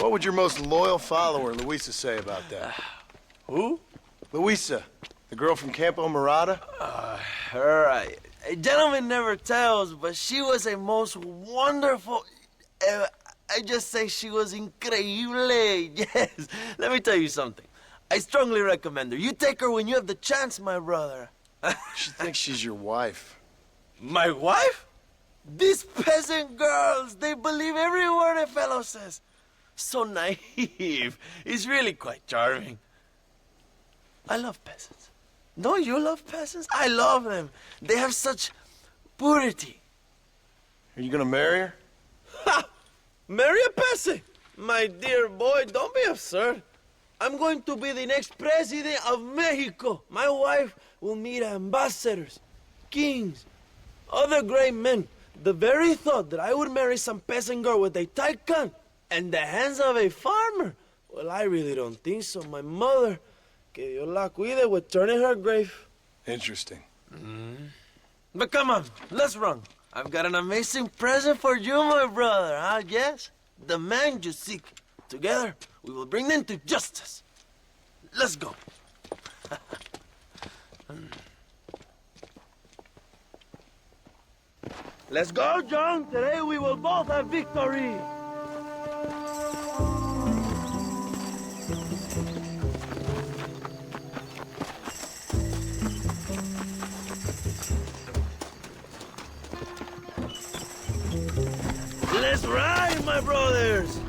What would your most loyal follower, Luisa, say about that? Who? Luisa, the girl from Campo Murata? A gentleman never tells, but she was a most wonderful... I just say she was increíble. Yes. Let me tell you something. I strongly recommend her. You take her when you have the chance, my brother. She thinks she's your wife. My wife? These peasant girls, they believe every word a fellow says. So naive. It's really quite charming. I love peasants. Don't you love peasants? I love them. They have such purity. Are you gonna marry her? Ha! Marry a peasant? My dear boy, don't be absurd. I'm going to be the next president of Mexico. My wife will meet ambassadors, kings, other great men. The very thought that I would marry some peasant girl with a tight gun and the hands of a farmer, well, I really don't think so. My mother, que Dios la cuide, would turn in her grave. Interesting. But come on, let's run. I've got an amazing present for you, my brother, huh? Yes? The man you seek. Together, we will bring them to justice. Let's go. Let's go, John. Today we will both have victory. Let's ride, my brothers.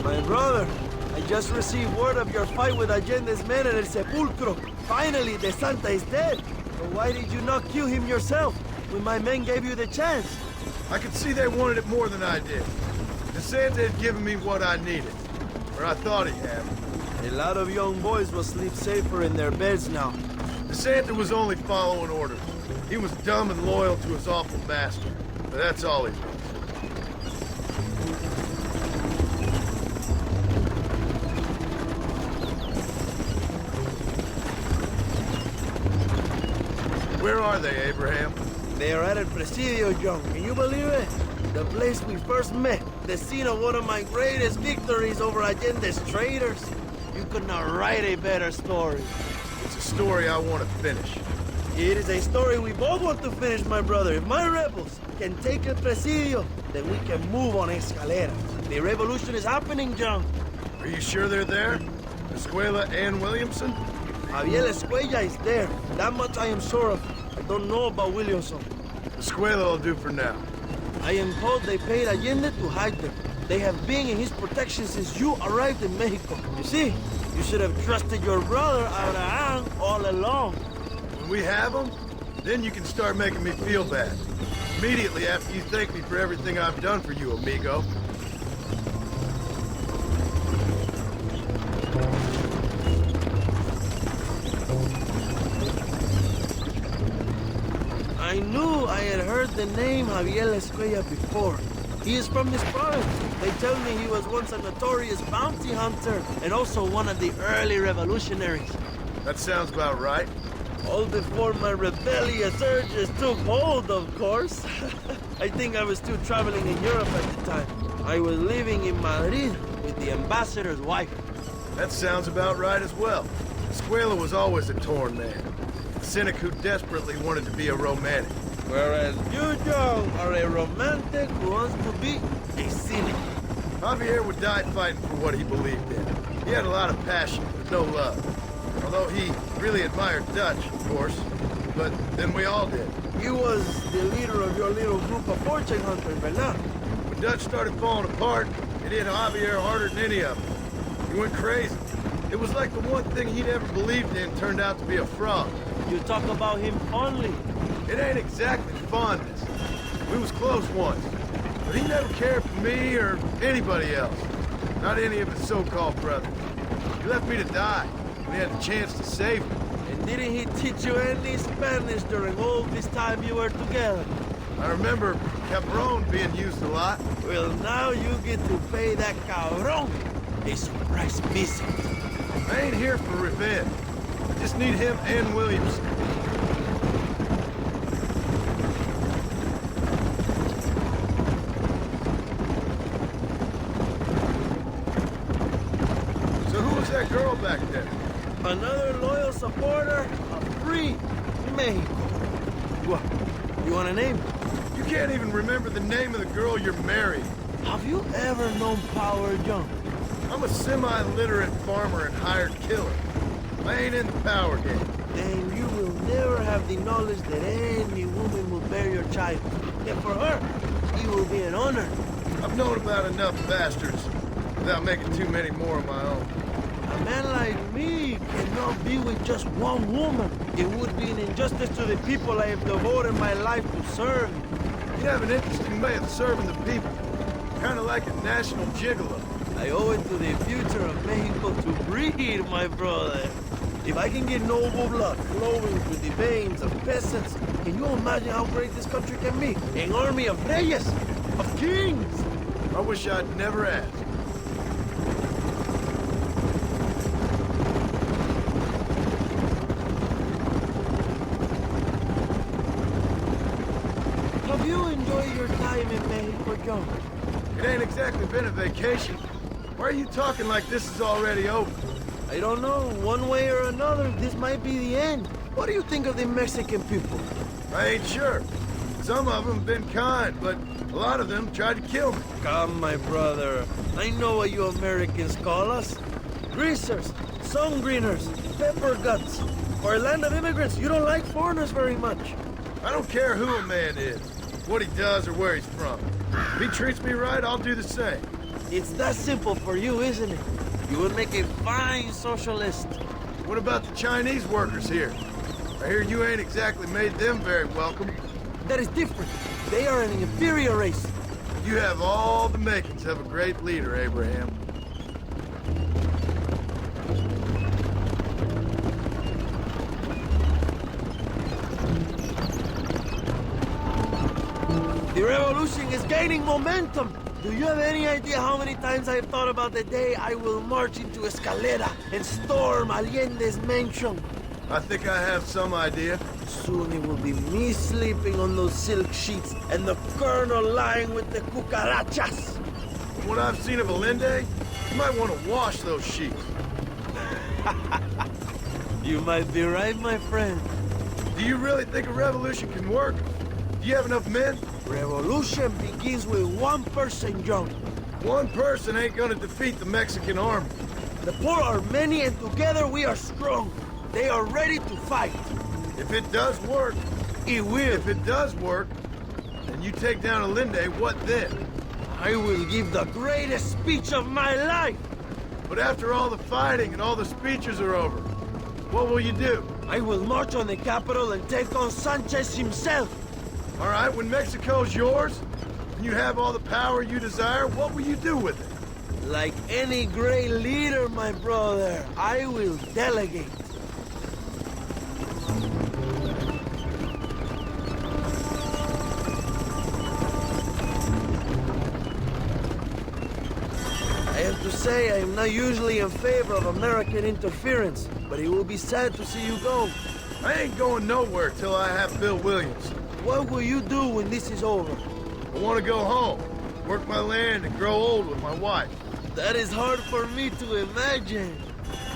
My brother, I just received word of your fight with Allende's men at El Sepulcro. Finally, the Santa is dead. But why did you not kill him yourself when my men gave you the chance? I could see they wanted it more than I did. The Santa had given me what I needed. Or I thought he had. A lot of young boys will sleep safer in their beds now. The Santa was only following orders. He was dumb and loyal to his awful master. But that's all he was. Where are they, Abraham? They are at El Presidio, John. Can you believe it? The place we first met. The scene of one of my greatest victories over Allende's traitors. You could not write a better story. It's a story I want to finish. It is a story we both want to finish, my brother. If my rebels can take El Presidio, then we can move on Escalera. The revolution is happening, John. Are you sure they're there? Escuella and Williamson? Javier Escuella is there. That much I am sure of. I don't know about Williamson. Escuella will do for now. I am told they paid Allende to hide them. They have been in his protection since you arrived in Mexico. You see, you should have trusted your brother, Abraham, all along. When we have them, then you can start making me feel bad. Immediately after you thank me for everything I've done for you, amigo. I knew I had heard the name Javier Escuella before. He is from this province. They tell me he was once a notorious bounty hunter and also one of the early revolutionaries. That sounds about right. All before my rebellious urges took hold, of course. I think I was still traveling in Europe at the time. I was living in Madrid with the ambassador's wife. That sounds about right as well. Escuella was always a torn man. A cynic who desperately wanted to be a romantic. Whereas you, John, are a romantic who wants to be a cynic. Javier would die fighting for what he believed in. He had a lot of passion, but no love. Although he really admired Dutch, of course. But then we all did. He was the leader of your little group of fortune hunters, ¿verdad? When Dutch started falling apart, it hit Javier harder than any of them. He went crazy. It was like the one thing he'd ever believed in turned out to be a fraud. You talk about him fondly. It ain't exactly fondness. We was close once. But he never cared for me or anybody else. Not any of his so-called brothers. He left me to die. We had the chance to save him. And didn't he teach you any Spanish during all this time you were together? I remember cabron being used a lot. Well, now you get to pay that cabron a surprise visit. I ain't here for revenge. I just need him and Williamson. back there. Another loyal supporter of free Mexico. What? You want a name? You can't even remember the name of the girl you're marrying. Have you ever known power, John? I'm a semi-literate farmer and hired killer. I ain't in the power game. Then you will never have the knowledge that any woman will bear your child. And for her, it will be an honor. I've known about enough bastards without making too many more of my own. A man like me cannot be with just one woman. It would be an injustice to the people I have devoted my life to serve. You have an interesting way of serving the people. Kind of like a national gigolo. I owe it to the future of Mexico to breed, my brother. If I can get noble blood flowing through the veins of peasants, can you imagine how great this country can be? An army of Reyes, of kings! I wish I'd never asked. Have you enjoyed your time in Mexico, John? It ain't exactly been a vacation. Why are you talking like this is already over? I don't know. One way or another, this might be the end. What do you think of the Mexican people? I ain't sure. Some of them have been kind, but a lot of them tried to kill me. Come, my brother. I know what you Americans call us. Greasers, sun greeners, pepper guts. For a land of immigrants, you don't like foreigners very much. I don't care who a man is, what he does or where he's from. If he treats me right, I'll do the same. It's that simple for you, isn't it? You would make a fine socialist. What about the Chinese workers here? I hear you ain't exactly made them very welcome. That is different. They are an inferior race. You have all the makings of a great leader, Abraham. The revolution is gaining momentum. Do you have any idea how many times I have thought about the day I will march into Escuella and storm Allende's mansion? I think I have some idea. Soon it will be me sleeping on those silk sheets and the colonel lying with the cucarachas. From what I've seen of Allende, you might want to wash those sheets. You might be right, my friend. Do you really think a revolution can work? Do you have enough men? Revolution begins with one person, John. One person ain't gonna defeat the Mexican army. The poor are many and together we are strong. They are ready to fight. If it does work, It will. if it does work, and you take down Allende, what then? I will give the greatest speech of my life. But after all the fighting and all the speeches are over, what will you do? I will march on the capital and take on Sanchez himself. All right, when Mexico's yours, and you have all the power you desire, what will you do with it? Like any great leader, my brother, I will delegate. I have to say, I am not usually in favor of American interference, but it will be sad to see you go. I ain't going nowhere till I have Bill Williams. What will you do when this is over? I want to go home, work my land, and grow old with my wife. That is hard for me to imagine.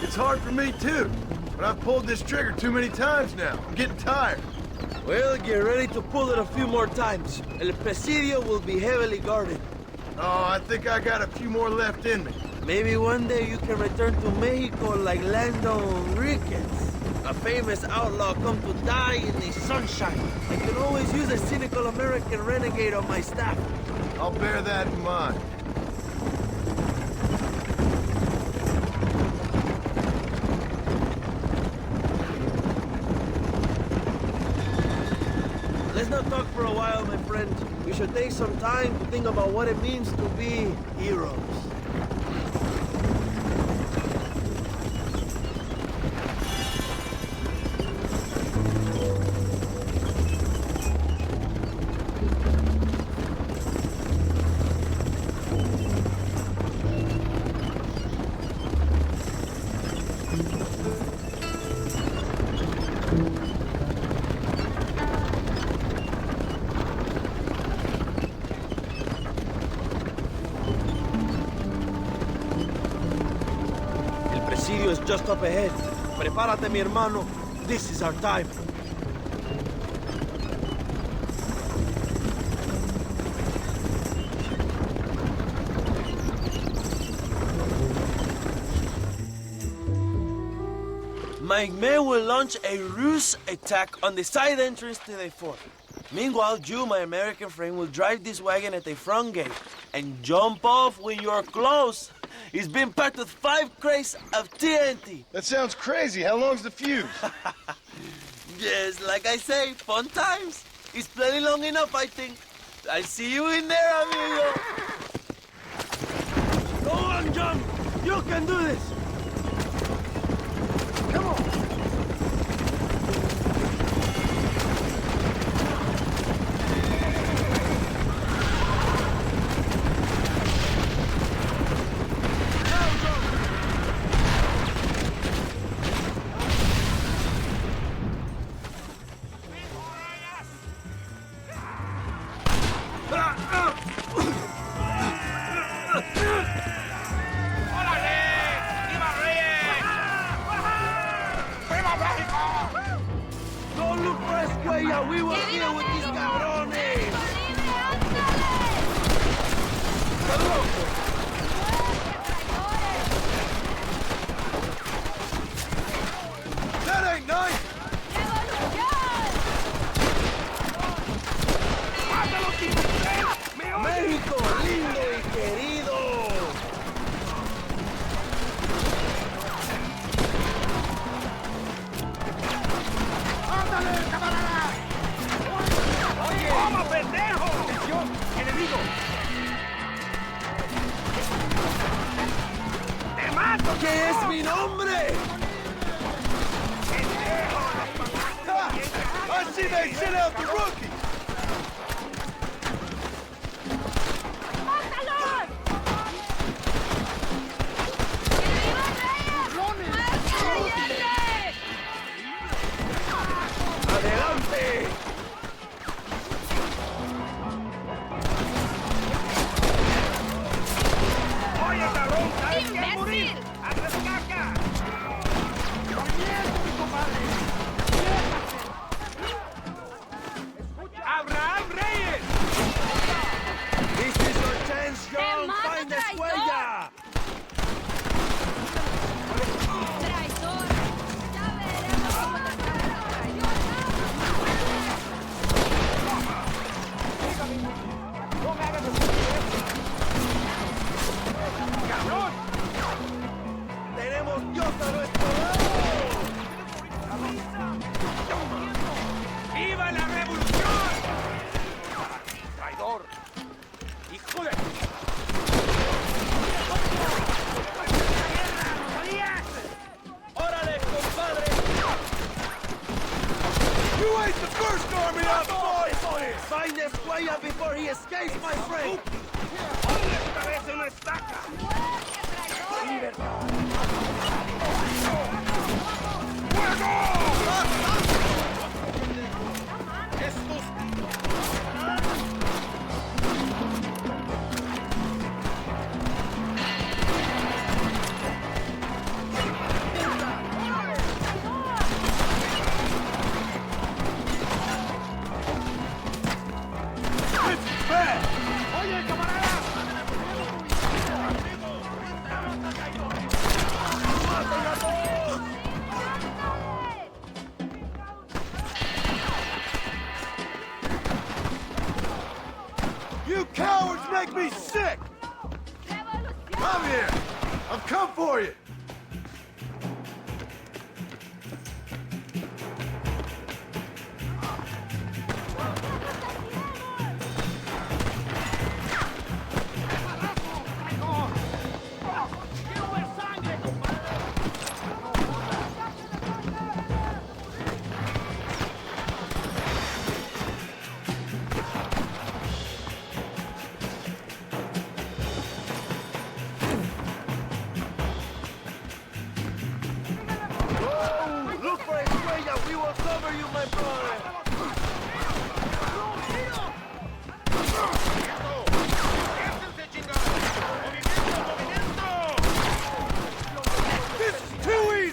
It's hard for me too, but I've pulled this trigger too many times now. I'm getting tired. Well, get ready to pull it a few more times. El Presidio will be heavily guarded. Oh, I think I got a few more left in me. Maybe one day you can return to Mexico like Lando Enriquez. A famous outlaw come to die in the sunshine. I can always use a cynical American renegade on my staff. I'll bear that in mind. Let's not talk for a while, my friend. We should take some time to think about what it means to be heroes. just up ahead. Prepárate, mi hermano. This is our time. My men will launch a ruse attack on the side entrance to the fort. Meanwhile, you, my American friend, will drive this wagon at the front gate and jump off when you're close. It's been packed with 5 crates of TNT. That sounds crazy. How long's the fuse? Yes, like I say, fun times. It's plenty long enough, I think. I'll see you in there, amigo. Go on, John. You can do this. Come on. Don't look for Escuella. We were here with these cabrones. ¡Está loco! That ain't nice! México, lindo y querido. ¡Ándale, camarada! ¡Oye! ¡Toma, pendejo! ¡Atención! ¡Enemigo! ¡Te mato! ¿Qué es mi nombre? ¡Pendejo! I see they sent out the rookie! ¡Adelante! ¡Oye, cabrón! ¿Sabes qué? ¡Morir! ¡Haz caca! ¡Movimiento, mi compadre! ¡Abraham Reyes! This is your chance, John. Find Escuella. ¡Traidor! ¡Ya veremos cómo te traidor! ¡No me hagas descubrir! ¡Cabrón! Tenemos Dios a nuestro lado. ¡Viva la revolución! ¡Traidor! ¡Hijo de... ¡Órale, compadre! You ain't the first army I've fought! Find Escuella before he escapes, my friend. ¡Ponle tu cabeza en una estaca! ¡Oye, camarada! You cowards make me sick! Come here! I've come for you! Look for Escuella. We will cover you, my brother. This is too easy!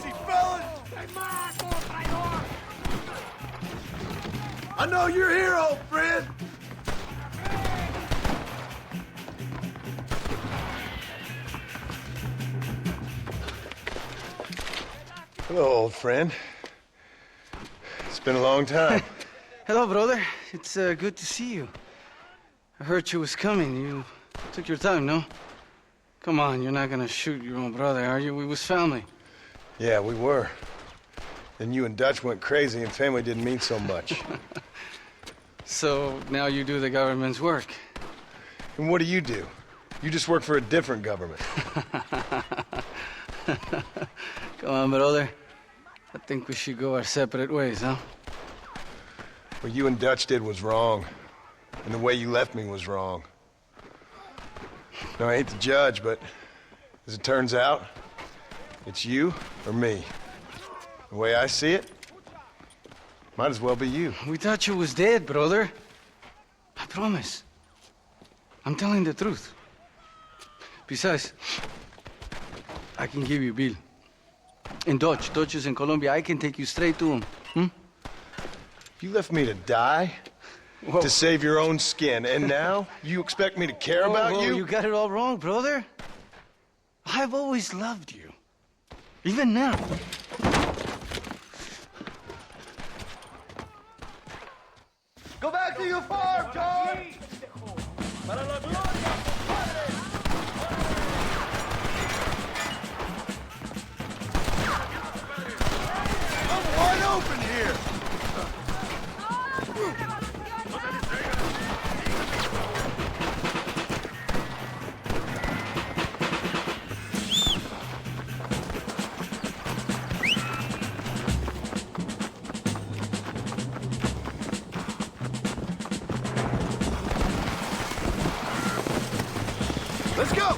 I know you're here, old friend. Hello, old friend. It's been a long time. Hello, brother. It's good to see you. I heard you was coming. You took your time, no? Come on, you're not gonna shoot your own brother, are you? We was family. Yeah, we were. Then you and Dutch went crazy and family didn't mean so much. So now you do the government's work. And what do? You just work for a different government. Come on, brother. I think we should go our separate ways, huh? What you and Dutch did was wrong. And the way you left me was wrong. Now, I hate to judge, but as it turns out, it's you or me. The way I see it, might as well be you. We thought you was dead, brother. I promise. I'm telling the truth. Besides, I can give you Bill. In Dutch. Dutch is in Colombia. I can take you straight to him. Hmm? You left me to die? Whoa. To save your own skin, and now you expect me to care about Whoa, you? You got it all wrong, brother. I've always loved you. Even now. Go back to your farm, John! I'm wide open here! Let's go!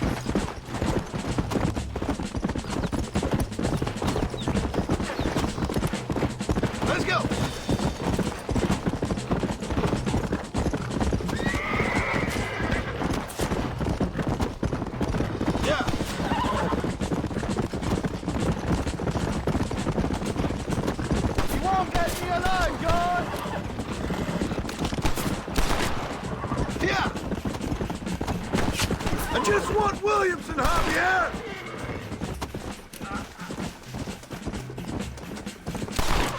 Let's go! Yeah! You won't get me alive, John! Yeah! I just want Williamson, Javier!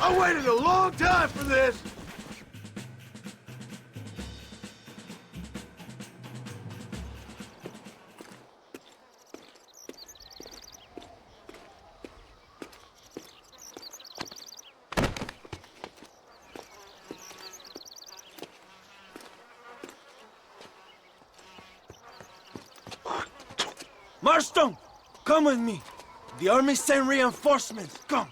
I waited a long time for this! Marston, come with me. The army sent reinforcements. Come.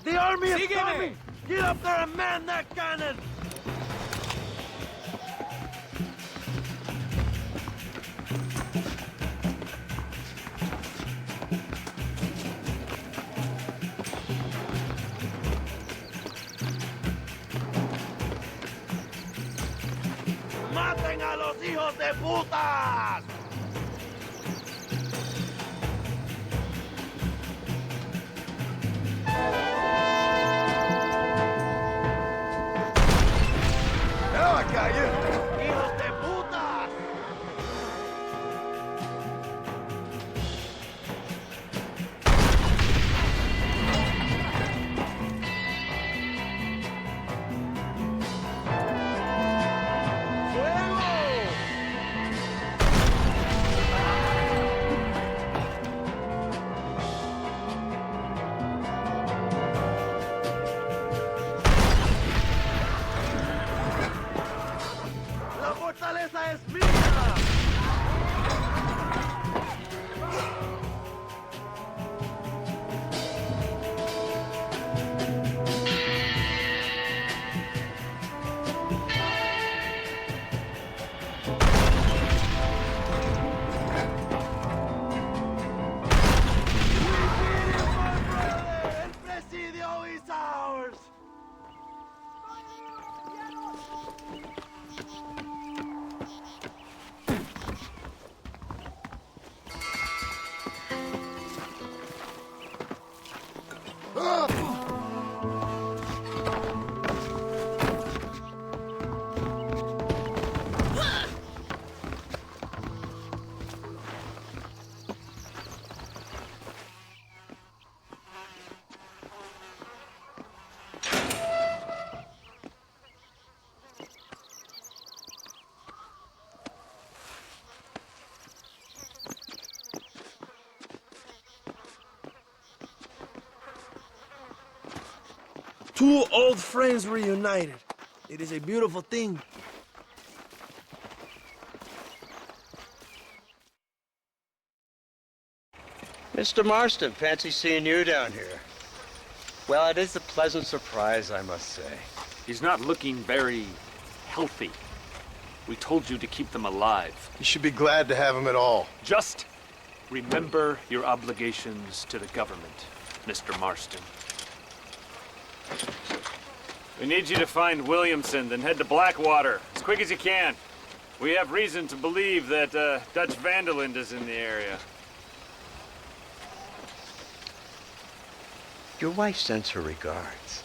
The army is coming. Get up there and man that cannon. ¡Maten a los hijos de putas! Now I got you! ¡Hijos de putas! Two old friends reunited. It is a beautiful thing. Mr. Marston, fancy seeing you down here. Well, it is a pleasant surprise, I must say. He's not looking very healthy. We told you to keep them alive. You should be glad to have him at all. Just remember your obligations to the government, Mr. Marston. We need you to find Williamson, then head to Blackwater as quick as you can. We have reason to believe that Dutch Vanderland is in the area. Your wife sends her regards.